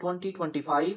2025।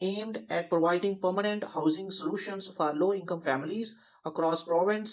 aimed at providing permanent housing solutions for low income families across province।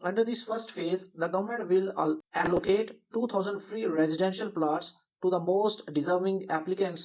Under this first phase, the government will allocate 2000 free residential plots to the most deserving applicants।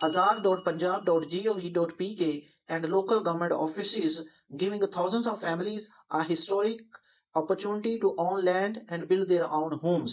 azad.punjab.gov.pk and local government offices, giving thousands of families a historic opportunity to own land and build their own homes।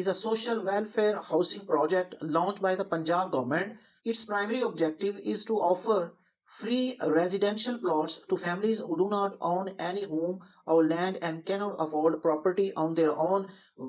is a social welfare housing project launched by the Punjab government। Its primary objective is to offer free residential plots to families who do not own any home or land and cannot afford property on their own।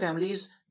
families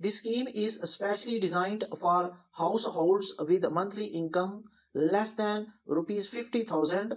This scheme is especially designed for households with monthly income less than ₹50,000।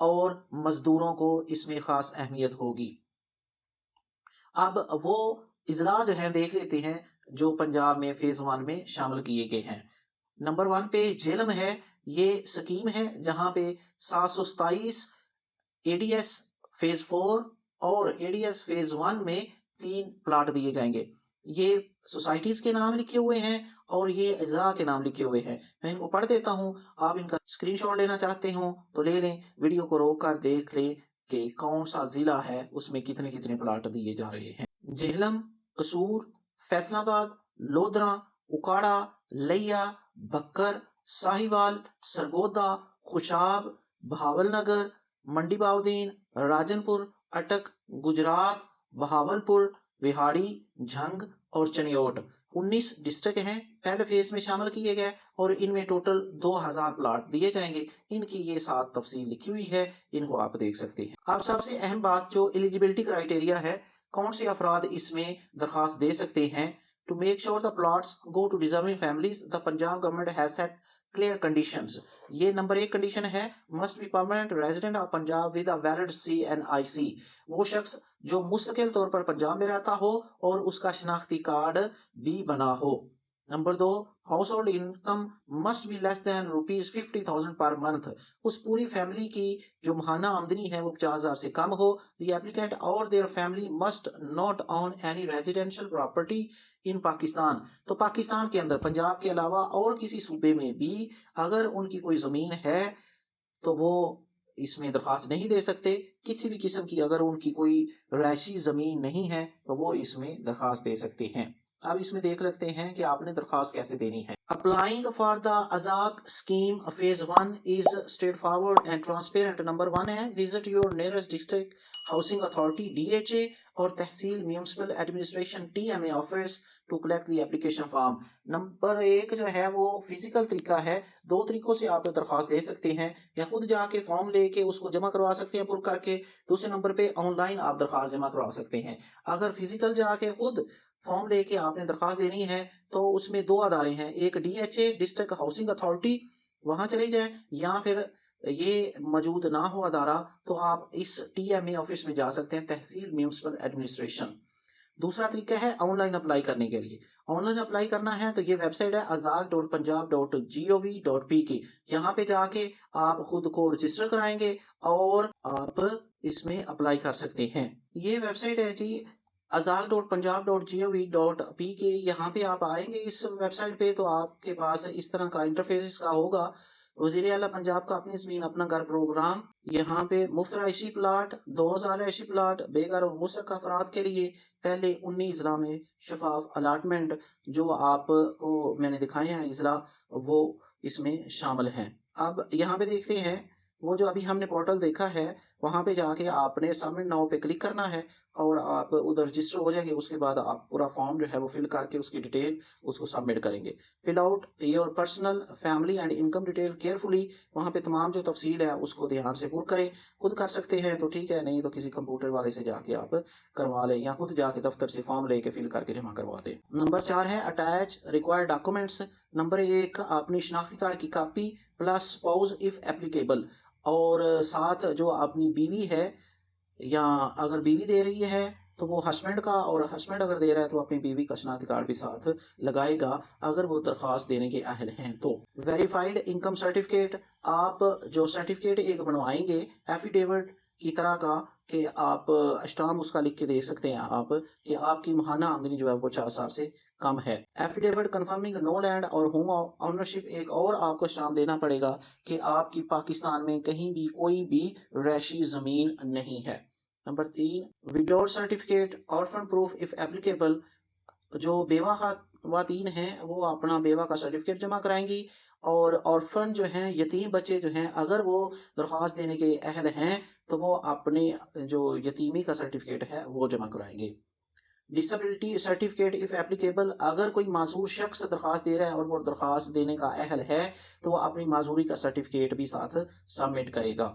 اور مزدوروں کو اس میں خاص اہمیت ہوگی۔ اب وہ اضلاع جو ہیں دیکھ لیتے ہیں جو پنجاب میں فیز 1 میں شامل کیے گئے ہیں۔ نمبر 1 پہ جہلم ہے، یہ سکیم ہے جہاں پہ 727 اے ڈی ایس فیز 4 اور اے ڈی ایس فیز 1 میں 3 پلاٹ دیے جائیں گے۔ یہ سوسائٹیز کے نام لکھے ہوئے ہیں اور یہ اضلاع کے نام لکھے ہوئے ہیں۔ میں ان کو پڑھ دیتا ہوں، آپ ان کا اسکرین شاٹ لینا چاہتے ہوں تو لے لیں، ویڈیو کو روک کر دیکھ لیں کہ کون سا ضلع ہے اس میں کتنے کتنے پلاٹ دیے جا رہے ہیں۔ جہلم، قصور، فیصل آباد، لودھرا، اکاڑا، لیا، بکر، ساہیوال، سرگودا، خوشاب، بہاول نگر، منڈی باؤدین، راجن پور، اٹک، گجرات، بہاول پور، وہاڑی، جھنگ اور چنیوٹ 19 ڈسٹرکٹ ہیں پہلے فیز میں شامل کیے گئے اور ان میں ٹوٹل 2000 پلاٹ دیے جائیں گے۔ ان کی یہ 7 تفصیل لکھی ہوئی ہے، ان کو آپ دیکھ سکتے ہیں۔ اب سب سے اہم بات جو ایلیجیبلٹی کرائٹیریا ہے، کون سے افراد اس میں درخواست دے سکتے ہیں۔ To make sure the plots go to deserving families, the Punjab government has set clear conditions. یہ نمبر 1 کنڈیشن ہے، must be permanent resident of Punjab with a valid CNIC. وہ شخص جو مستقل طور پر پنجاب میں رہتا ہو اور اس کا شناختی کارڈ بھی بنا ہو۔ Number 2، household income must be less than ₹50,000 per month. اس پوری فیملی کی جو ماہانہ آمدنی ہے وہ 50,000 سے کم ہو۔ The applicant or their family must not own any residential property in Pakistan. تو پاکستان کے اندر پنجاب کے علاوہ اور کسی صوبے میں بھی اگر ان کی کوئی زمین ہے تو وہ اس میں درخواست نہیں دے سکتے۔ کسی بھی قسم کی اگر ان کی کوئی رہائشی زمین نہیں ہے تو وہ اس میں درخواست دے سکتے ہیں۔ اب اس میں دیکھ لیتے ہیں کہ آپ نے درخواست کیسے دینی ہے۔ Applying for the AZAC scheme phase 1 is straightforward and transparent. Number 1 ہے visit your nearest district housing authority DHA اور تحصیل municipal administration TMA office to collect the application form. Number 1 جو ہے وہ فزیکل طریقہ ہے، 2 طریقوں سے آپ درخواست دے سکتے ہیں، یا خود جا کے فارم لے کے اس کو جمع کروا سکتے ہیں پر کر کے، دوسرے نمبر پہ آن لائن آپ درخواست جمع کروا سکتے ہیں۔ اگر فزیکل جا کے خود فارم لے کے آپ نے درخواست دینی ہے تو اس میں 2 ادارے ہیں، ایک DHA ڈسٹرکٹ ہاؤسنگ اتھارٹی، وہاں چلے جائیں، یا پھر یہ موجود نہ ہو ادارہ تو آپ اس TMA آفس میں جا سکتے ہیں، تحصیل میونسپل ایڈمنسٹریشن۔ دوسرا طریقہ ہے آن لائن اپلائی کرنے کے لیے۔ آن لائن اپلائی کرنا ہے تو یہ ویب سائٹ ہے azak.punjab.gov.pk، یہاں پہ جا کے آپ خود کو رجسٹر کرائیں گے اور آپ اس میں اپلائی کر سکتے ہیں۔ یہ ویب سائٹ ہے جی azak.punjab.gov.pk، یہاں پہ آپ آئیں گے اس ویب سائٹ پہ تو آپ کے پاس اس طرح کا انٹرفیس کا ہوگا۔ وزیر اعلیٰ پنجاب کا اپنی زمین اپنا گھر پروگرام، یہاں پہ مفت رہائشی پلاٹ، 2000 رہائشی پلاٹ بے گھر اور مستحق افراد کے لیے پہلے 19 اضلاع میں شفاف الاٹمنٹ جو آپ کو میں نے دکھائے ہیں اضلاع، وہ اس میں شامل ہیں۔ اب یہاں پہ دیکھتے ہیں وہ جو ابھی ہم نے پورٹل دیکھا ہے، وہاں پہ جا کے آپ نے سبمٹ ناؤ پہ کلک کرنا ہے اور آپ ادھر رجسٹر ہو جائیں گے۔ اس کے بعد آپ پورا فارم جو ہے وہ فل کر کے اس کی ڈیٹیل اس کو سبمٹ کریں گے۔ Fill out your personal family and income detail carefully, وہاں پہ تمام جو تفصیل ہے اس کو دھیان سے پر کریں۔ خود کر سکتے ہیں تو ٹھیک ہے، نہیں تو کسی کمپیوٹر والے سے جا کے آپ کروا لیں، یا خود جا کے دفتر سے فارم لے کے فل کر کے جمع کروا دیں۔ نمبر 4 ہے اٹیچ ریکوائرڈ ڈاکومنٹس۔ نمبر 1 اپنی شناختی کارڈ کی copy plus spouse if applicable, اور ساتھ جو اپنی بیوی ہے یا اگر بیوی دے رہی ہے تو وہ ہسبینڈ کا، اور ہسبینڈ اگر دے رہا ہے تو اپنی بیوی کا شناختی کارڈ بھی ساتھ لگائے گا اگر وہ درخواست دینے کے اہل ہیں تو۔ ویریفائڈ انکم سرٹیفکیٹ، آپ جو سرٹیفکیٹ ایک بنوائیں گے ایفیڈیوٹ کی طرح کا کہ آپ اسٹام اس کا لکھ کے دے سکتے ہیں آپ کہ آپ کی ماہانہ آمدنی جو ہے وہ 5000 سے کم ہے۔ ایفیڈیوٹ کنفرمنگ نو لینڈ اور ہوم اونرشپ، ایک اور آپ کو اسٹام دینا پڑے گا کہ آپ کی پاکستان میں کہیں بھی کوئی بھی رہائشی زمین نہیں ہے۔ Number 3 widow certificate, orphan proof if applicable, جو بیوہ خواتین ہیں وہ اپنا بیوہ کا سرٹیفکیٹ جمع کرائیں گی، اور آرفن جو ہیں یتیم بچے جو ہیں اگر وہ درخواست دینے کے اہل ہیں تو وہ اپنے جو یتیمی کا سرٹیفکیٹ ہے وہ جمع کرائیں گے۔ ڈسیبلٹی سرٹیفکیٹ اف ایپلیکیبل، اگر کوئی معذور شخص درخواست دے رہا ہے اور وہ درخواست دینے کا اہل ہے تو وہ اپنی معذوری کا سرٹیفکیٹ بھی ساتھ سبمٹ کرے گا۔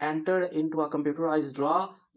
entered into a computerized draw,